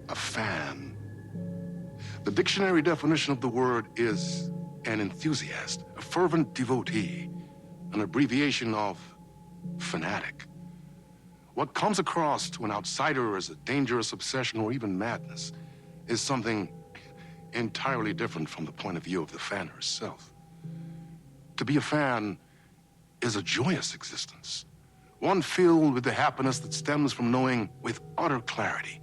A fan. The dictionary definition of the word is an enthusiast, a fervent devotee, an abbreviation of fanatic. What comes across to an outsider as a dangerous obsession or even madness is something entirely different from the point of view of the fan herself. To be a fan is a joyous existence, one filled with the happiness that stems from knowing with utter clarity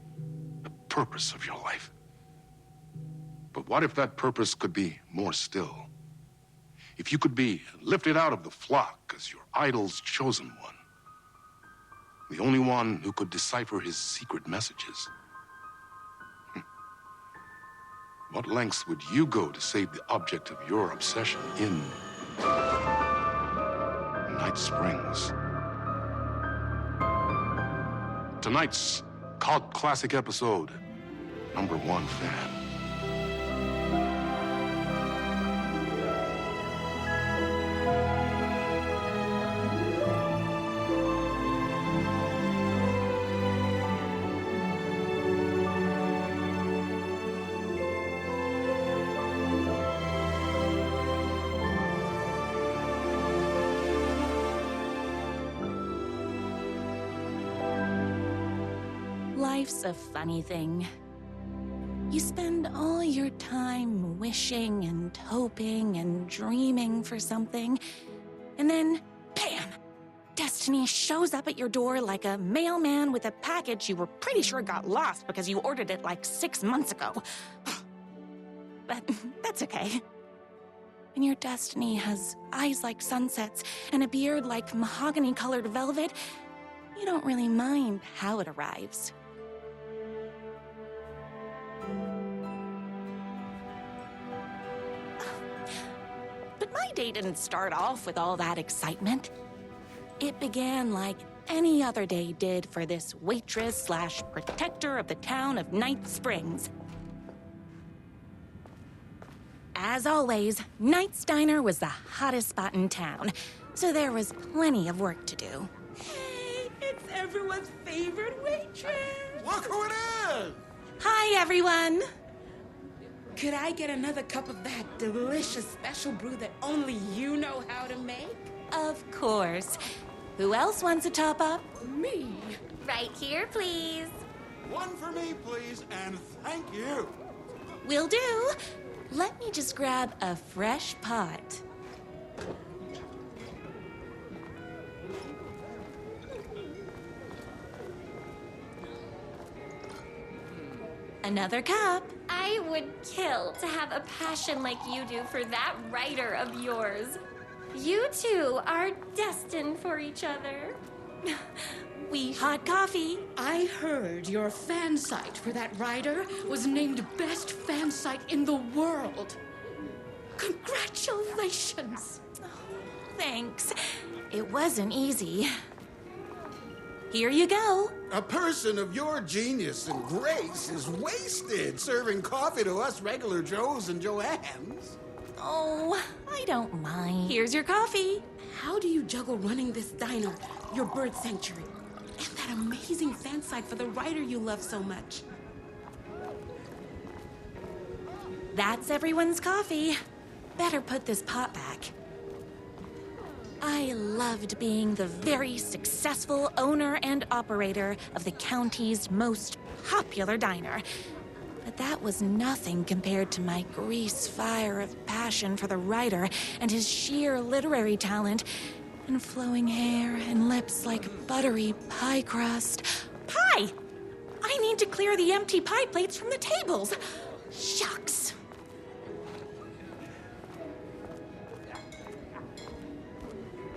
the purpose of your life. But what if that purpose could be more still? If you could be lifted out of the flock as your idol's chosen one, the only one who could decipher his secret messages. What lengths would you go to save the object of your obsession in Night Springs? Tonight's cult classic episode, number 1 fan. Life's a funny thing. You spend all your time wishing and hoping and dreaming for something, and then, bam! Destiny shows up at your door like a mailman with a package you were pretty sure got lost because you ordered it like 6 months ago. But that's okay. When your destiny has eyes like sunsets and a beard like mahogany-colored velvet, you don't really mind how it arrives. But my day didn't start off with all that excitement. It began like any other day did for this waitress/protector of the town of Night Springs. As always, Knight's Diner was the hottest spot in town, so there was plenty of work to do. Hey, it's everyone's favorite waitress! Look who it is! Hi, everyone! Could I get another cup of that delicious special brew that only you know how to make? Of course. Who else wants a top-up? Me. Right here, please. One for me, please, and thank you. Will do. Let me just grab a fresh pot. Another cup. I would kill to have a passion like you do for that writer of yours. You two are destined for each other. Hot coffee. I heard your fan site for that writer was named best fan site in the world. Congratulations. Thanks. It wasn't easy. Here you go. A person of your genius and grace is wasted serving coffee to us regular Joes and Joannes. Oh, I don't mind. Here's your coffee. How do you juggle running this diner, your bird sanctuary, and that amazing fan site for the writer you love so much? That's everyone's coffee. Better put this pot back. I loved being the very successful owner and operator of the county's most popular diner. But that was nothing compared to my grease fire of passion for the writer and his sheer literary talent, and flowing hair and lips like buttery pie crust. Pie! I need to clear the empty pie plates from the tables. Shucks.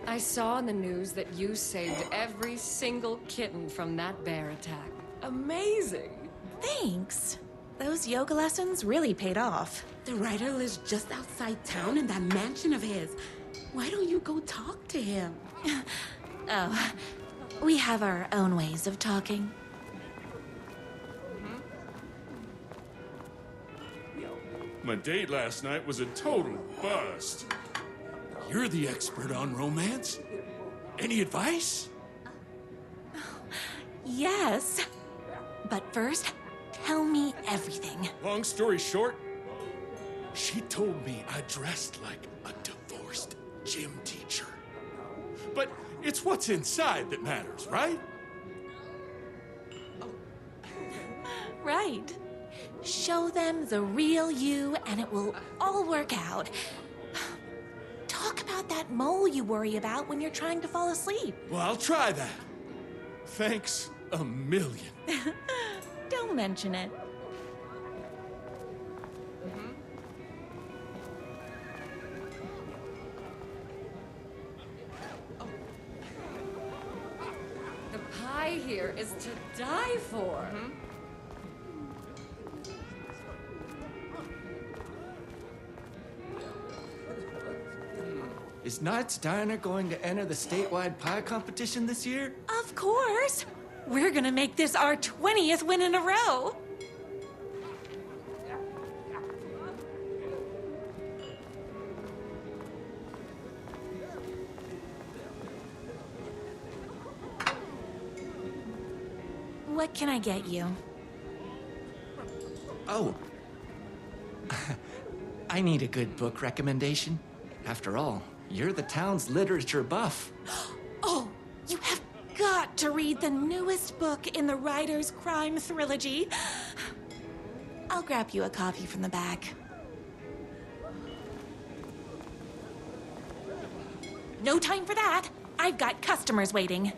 I saw in the news that you saved every single kitten from that bear attack. Amazing! Thanks. Those yoga lessons really paid off. The writer lives just outside town in that mansion of his. Why don't you go talk to him? Oh, we have our own ways of talking. My date last night was a total bust. You're the expert on romance. Any advice? Yes. But first, tell me everything. Long story short, she told me I dressed like a divorced gym teacher. But it's what's inside that matters, right? Right. Show them the real you and it will all work out. Talk about that mole you worry about when you're trying to fall asleep. Well, I'll try that. Thanks a million. Don't mention it. The pie here is to die for. Is Knight's Diner going to enter the statewide pie competition this year? Of course. We're gonna make this our 20th win in a row. What can I get you? Oh. I need a good book recommendation. After all, you're the town's literature buff. Oh, you have got to read the newest book in the Writer's Crime Trilogy. I'll grab you a copy from the back. No time for that. I've got customers waiting.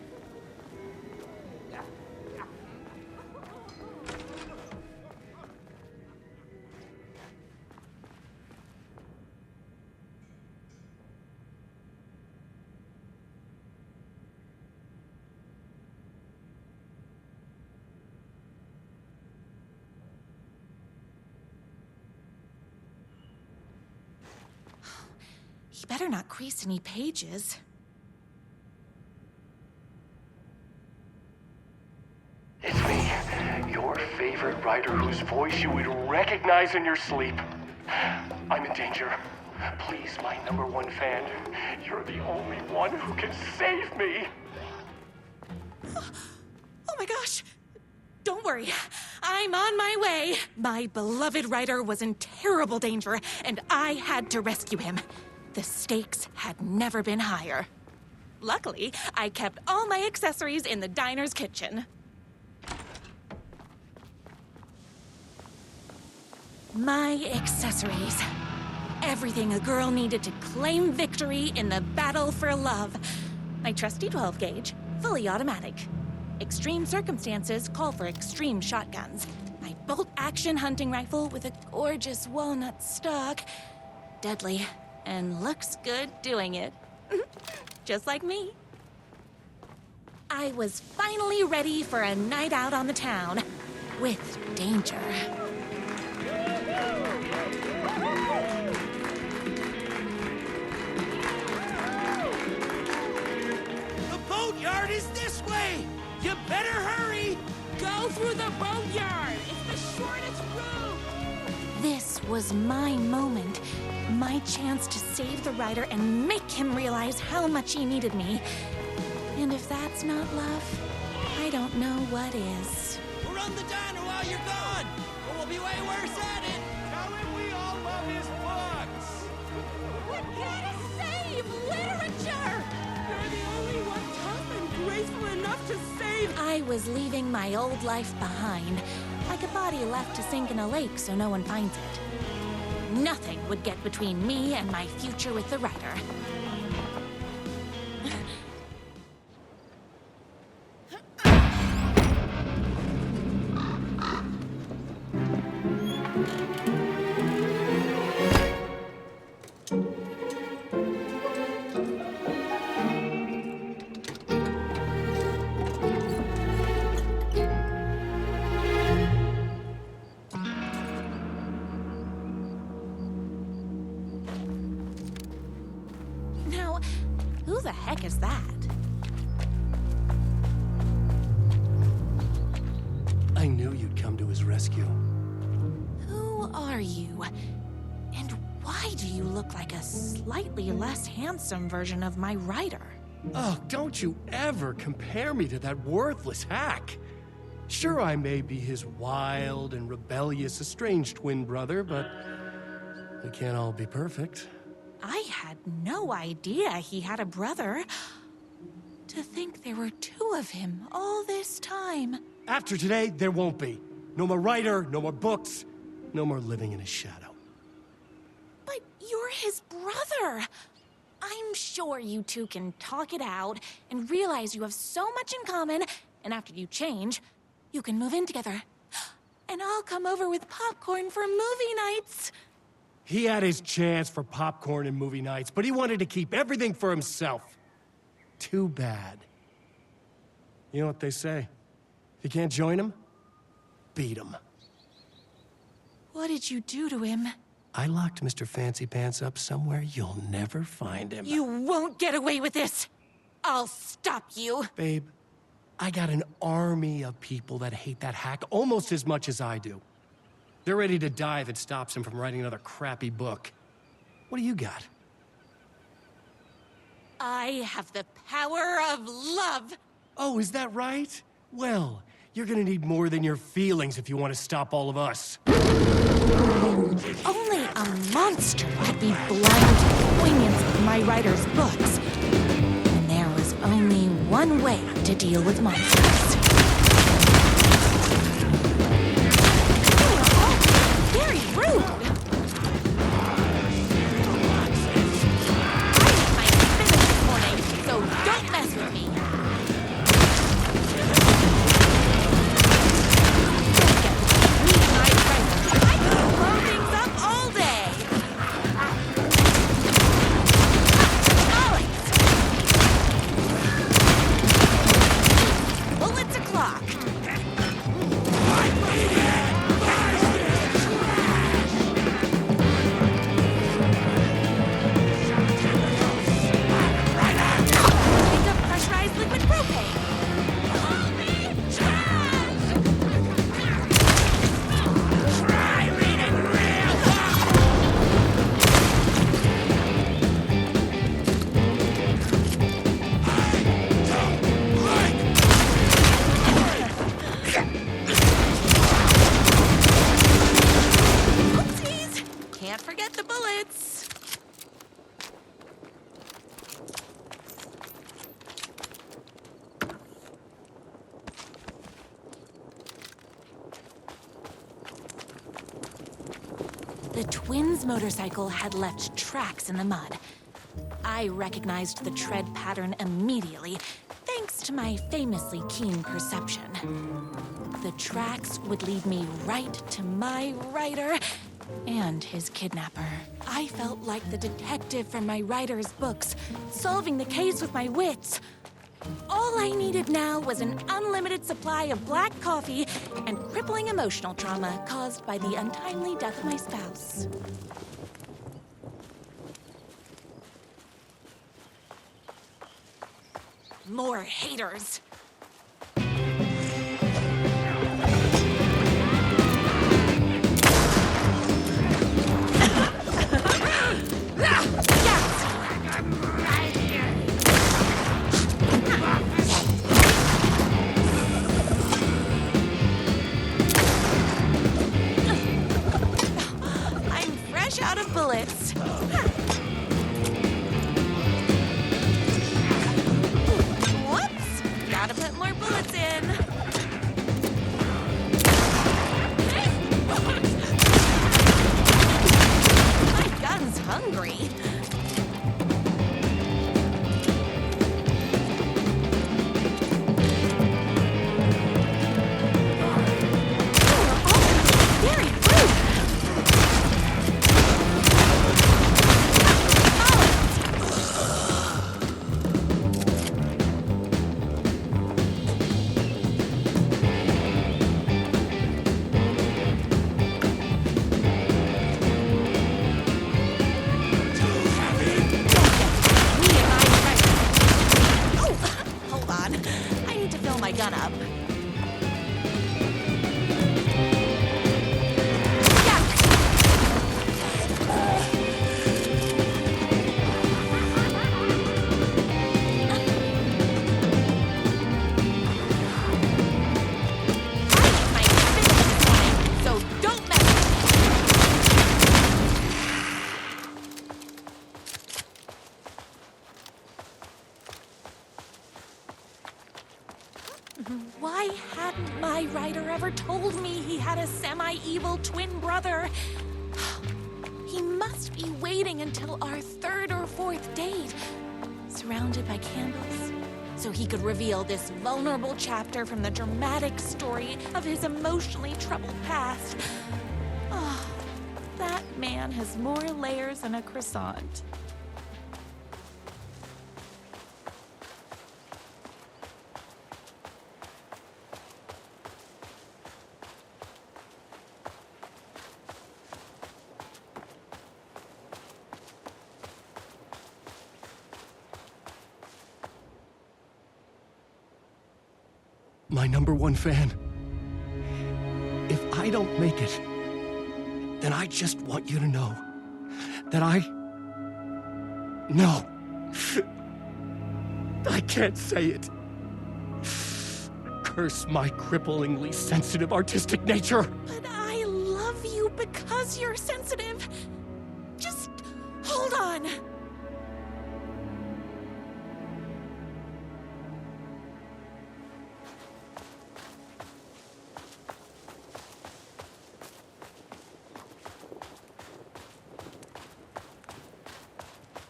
He better not crease any pages. It's me, your favorite writer whose voice you would recognize in your sleep. I'm in danger. Please, my #1 fan, you're the only one who can save me. Oh my gosh! Don't worry, I'm on my way. My beloved writer was in terrible danger, and I had to rescue him. The stakes had never been higher. Luckily, I kept all my accessories in the diner's kitchen. My accessories. Everything a girl needed to claim victory in the battle for love. My trusty 12 gauge, fully automatic. Extreme circumstances call for extreme shotguns. My bolt-action hunting rifle with a gorgeous walnut stock. Deadly, and looks good doing it. Just like me. I was finally ready for a night out on the town. With danger. The boatyard is this way! You better hurry! Go through the boatyard! It's the shortest route! This was my moment. My chance to save the writer and make him realize how much he needed me. And if that's not love, I don't know what is. We'll run the diner while you're gone, or we'll be way worse at it! Tell him we all love his books! What can I save? Literature! You're the only one tough and graceful enough to save. I was leaving my old life behind. I like a body left to sink in a lake so no one finds it. Nothing would get between me and my future with the writer. Now, who the heck is that? I knew you'd come to his rescue. Who are you? And why do you look like a slightly less handsome version of my writer? Oh, don't you ever compare me to that worthless hack. Sure, I may be his wild and rebellious estranged twin brother, but we can't all be perfect. I had no idea he had a brother. To think there were two of him all this time. After today, there won't be. No more writer, no more books, no more living in his shadow. But you're his brother. I'm sure you two can talk it out and realize you have so much in common, and after you change, you can move in together. And I'll come over with popcorn for movie nights. He had his chance for popcorn and movie nights, but he wanted to keep everything for himself. Too bad. You know what they say? If you can't join him, beat him. What did you do to him? I locked Mr. Fancy Pants up somewhere you'll never find him. You won't get away with this. I'll stop you. Babe, I got an army of people that hate that hack almost as much as I do. They're ready to die if it stops him from writing another crappy book. What do you got? I have the power of love. Oh, is that right? Well, you're gonna need more than your feelings if you want to stop all of us. Only a monster could be blind to the poignance of my writer's books. And there was only one way to deal with monsters. Very rude. I had my finish this morning, so don't mess with me. Don't get me my writer. I can blow things up all day. Alex. Bullets o'clock. Pick up pressurized liquid propane. Oopsies! Can't forget the bullets. The twins' motorcycle had left tracks in the mud. I recognized the tread pattern immediately, thanks to my famously keen perception. The tracks would lead me right to my writer and his kidnapper. I felt like the detective from my writer's books, solving the case with my wits. All I needed now was an unlimited supply of black coffee and crippling emotional trauma caused by the untimely death of my spouse. More haters. I'm fresh out of bullets. Whoops! Gotta put more bullets in. hungry. Very rude. Hold on. I need to fill my gun up. So don't mess Why hadn't my writer ever told me he had a semi-evil twin brother? He must be waiting until our third or fourth date, surrounded by candles, so he could reveal this vulnerable chapter from the dramatic story of his emotionally troubled past. Oh, that man has more layers than a croissant. My #1 fan. If I don't make it, then I just want you to know that No. I can't say it. Curse my cripplingly sensitive artistic nature. But I love you because you're sensitive. Just hold on.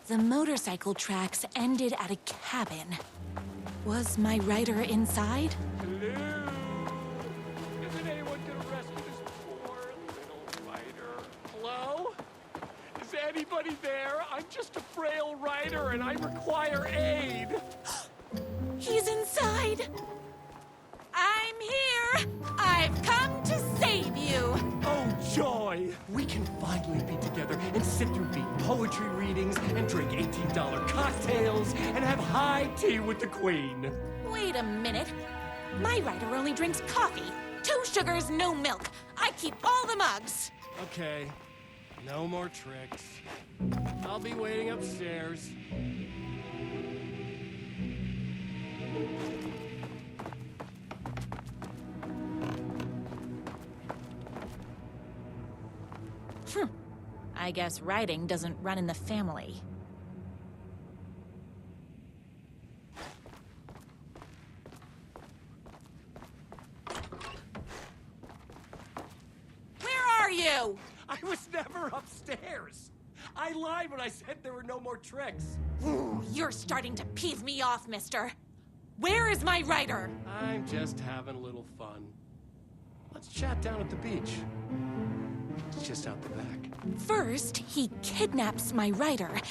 The motorcycle tracks ended at a cabin. Was my writer inside? Hello? Isn't anyone gonna rescue this poor little writer? Hello? Is anybody there? I'm just a frail writer and I require aid. He's inside. I'm here. I've come to save you. Oh, joy! We can finally be together and sit through beat poetry readings and drink $18 cocktails and have high tea with the Queen. Wait a minute. My writer only drinks coffee. 2 sugars, no milk. I keep all the mugs. Okay, no more tricks. I'll be waiting upstairs. I guess writing doesn't run in the family. Where are you? I was never upstairs. I lied when I said there were no more tricks. Ooh, you're starting to peeve me off, mister. Where is my writer? I'm just having a little fun. Let's chat down at the beach. It's just out the back. First, he kidnaps my writer.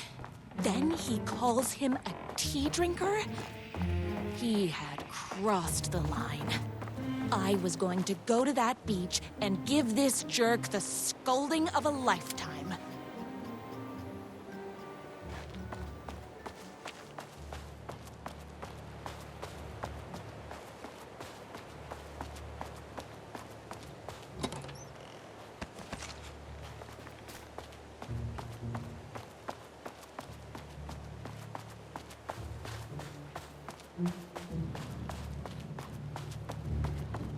Then he calls him a tea drinker. He had crossed the line. I was going to go to that beach and give this jerk the scolding of a lifetime.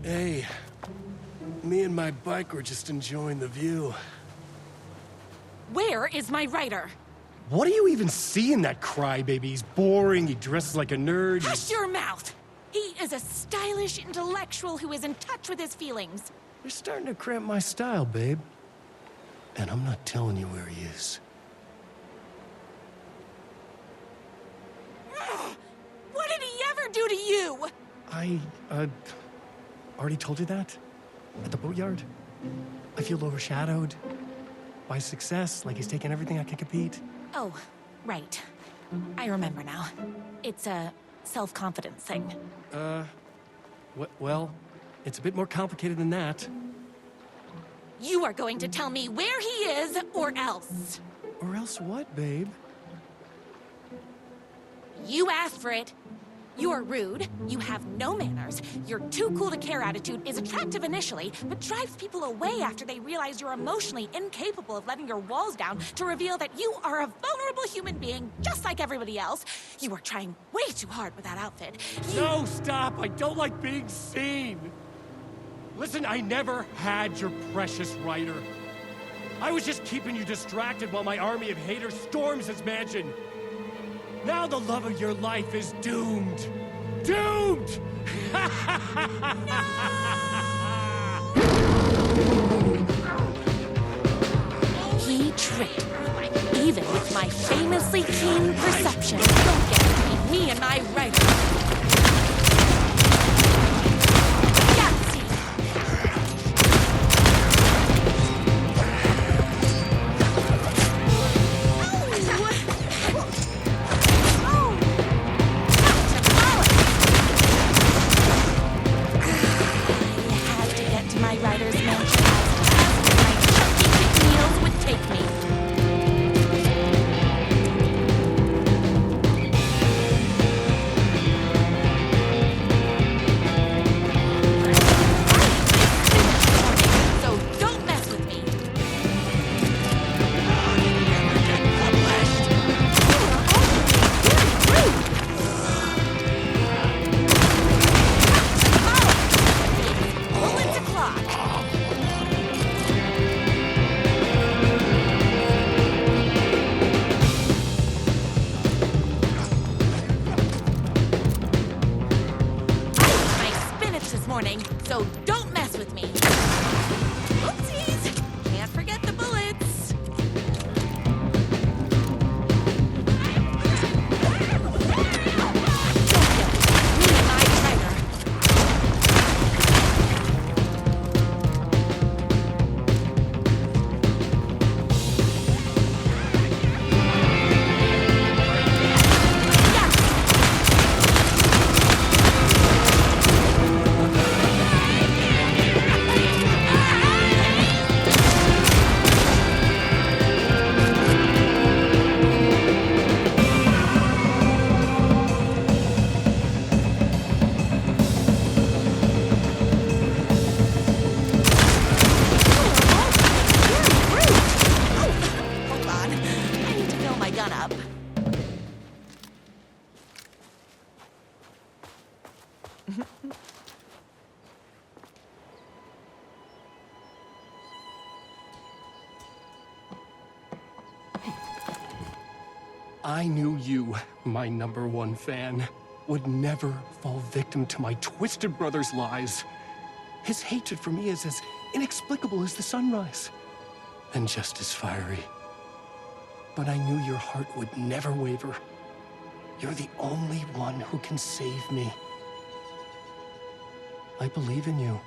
Hey, me and my bike were just enjoying the view. Where is my writer? What do you even see in that crybaby? He's boring, he dresses like a nerd. Hush your mouth! He is a stylish intellectual who is in touch with his feelings. You're starting to cramp my style, babe. And I'm not telling you where he is. I, already told you that? At the boatyard? I feel overshadowed by success, like he's taking everything I can compete. Oh, right. I remember now. It's a self-confidence thing. Well, it's a bit more complicated than that. You are going to tell me where he is, or else. Or else what, babe? You asked for it. You're rude, you have no manners, your too cool to care attitude is attractive initially, but drives people away after they realize you're emotionally incapable of letting your walls down to reveal that you are a vulnerable human being just like everybody else. You are trying way too hard with that outfit. No, stop! I don't like being seen! Listen, I never had your precious writer. I was just keeping you distracted while my army of haters storms his mansion. Now the love of your life is doomed. Doomed! He tricked me, even with my famously keen perception. Don't get between me and my writer. So don't mess with me. Oopsies! Can't forget the bullets. Me and my traitor. I knew you, my #1 fan, would never fall victim to my twisted brother's lies. His hatred for me is as inexplicable as the sunrise, and just as fiery. But I knew your heart would never waver. You're the only one who can save me. I believe in you.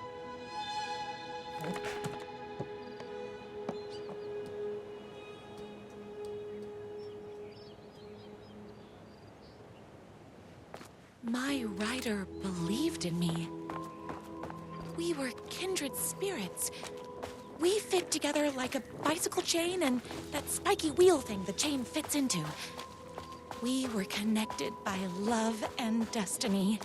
My writer believed in me. We were kindred spirits. We fit together like a bicycle chain and that spiky wheel thing the chain fits into. We were connected by love and destiny.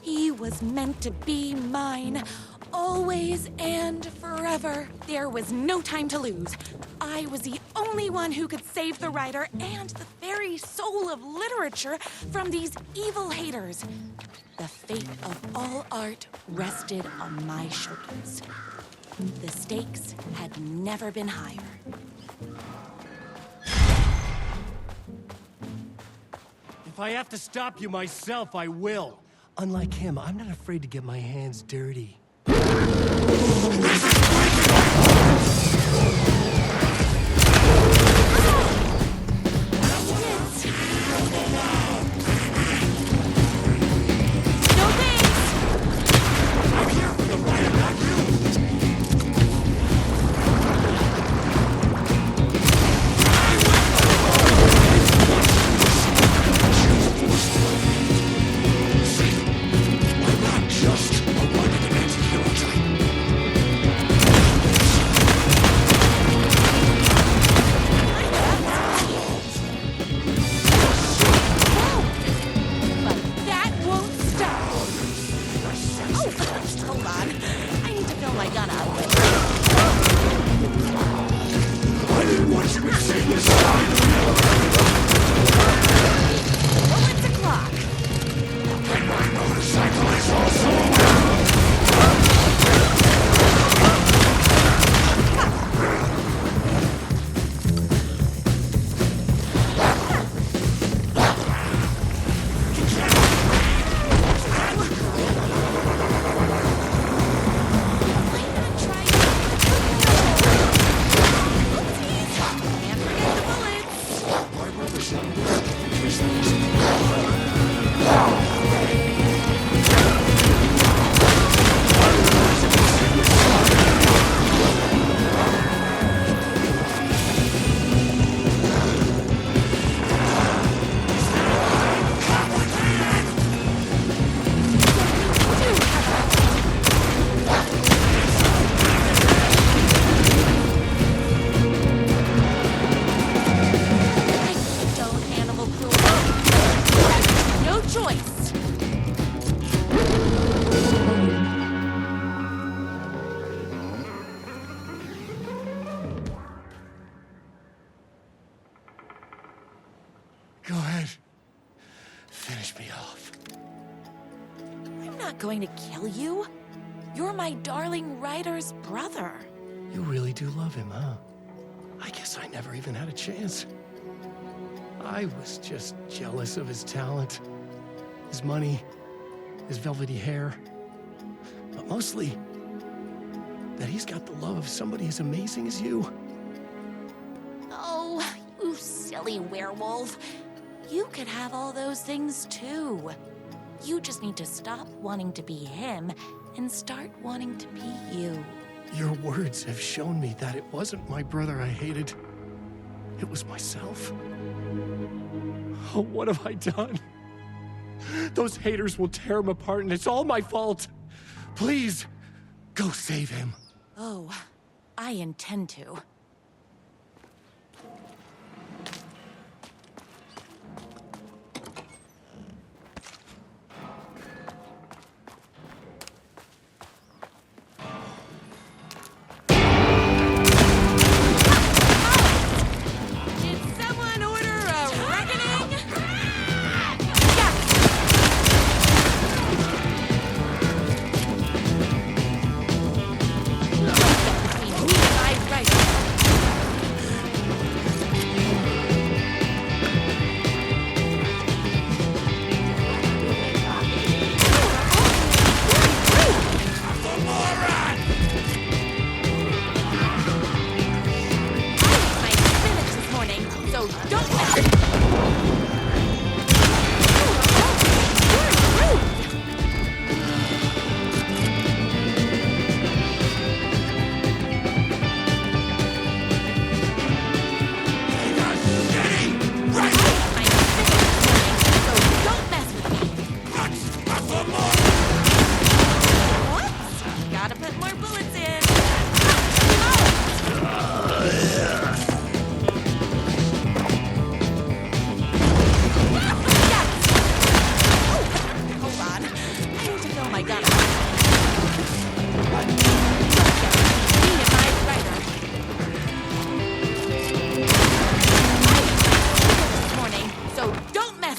He was meant to be mine, always and forever. There was no time to lose. I was the only one who could save the writer and the very soul of literature from these evil haters. The fate of all art rested on my shoulders. The stakes had never been higher. If I have to stop you myself, I will. Unlike him, I'm not afraid to get my hands dirty. No thanks! Go ahead. Finish me off. I'm not going to kill you. You're my darling writer's brother. You really do love him, huh? I guess I never even had a chance. I was just jealous of his talent, his money, his velvety hair. But mostly, that he's got the love of somebody as amazing as you. Oh, you silly werewolf. You could have all those things too. You just need to stop wanting to be him and start wanting to be you. Your words have shown me that it wasn't my brother I hated. It was myself. Oh, what have I done? Those haters will tear him apart, and it's all my fault. Please, go save him. Oh, I intend to.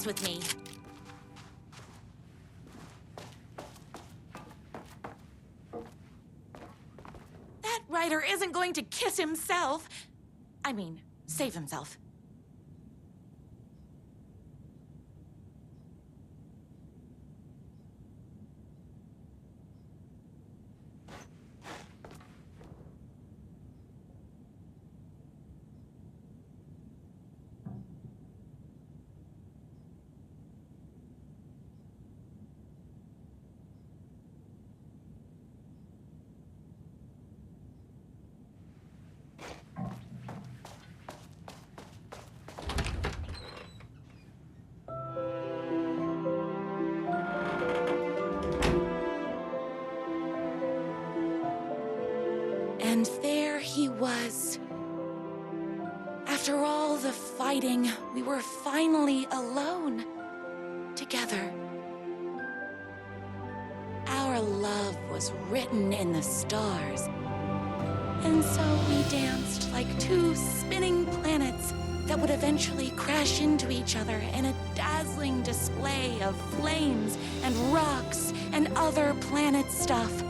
With me. That writer isn't going to kiss himself. I mean, save himself. And there he was. After all the fighting, we were finally alone, together. Our love was written in the stars. And so we danced like two spinning planets that would eventually crash into each other in a dazzling display of flames and rocks and other planet stuff.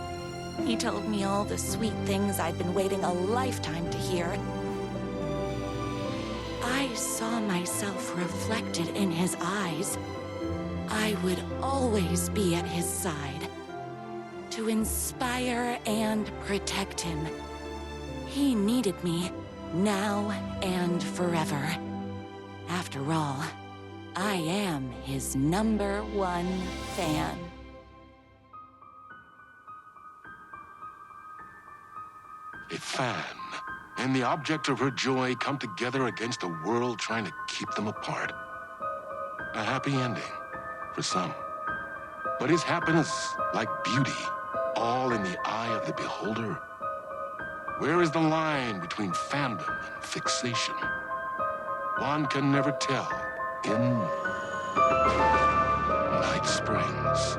He told me all the sweet things I'd been waiting a lifetime to hear. I saw myself reflected in his eyes. I would always be at his side, to inspire and protect him. He needed me, now and forever. After all, I am his #1 fan. A fan and the object of her joy come together against a world trying to keep them apart. A happy ending for some. But is happiness, like beauty, all in the eye of the beholder? Where is the line between fandom and fixation? One can never tell in Night Springs.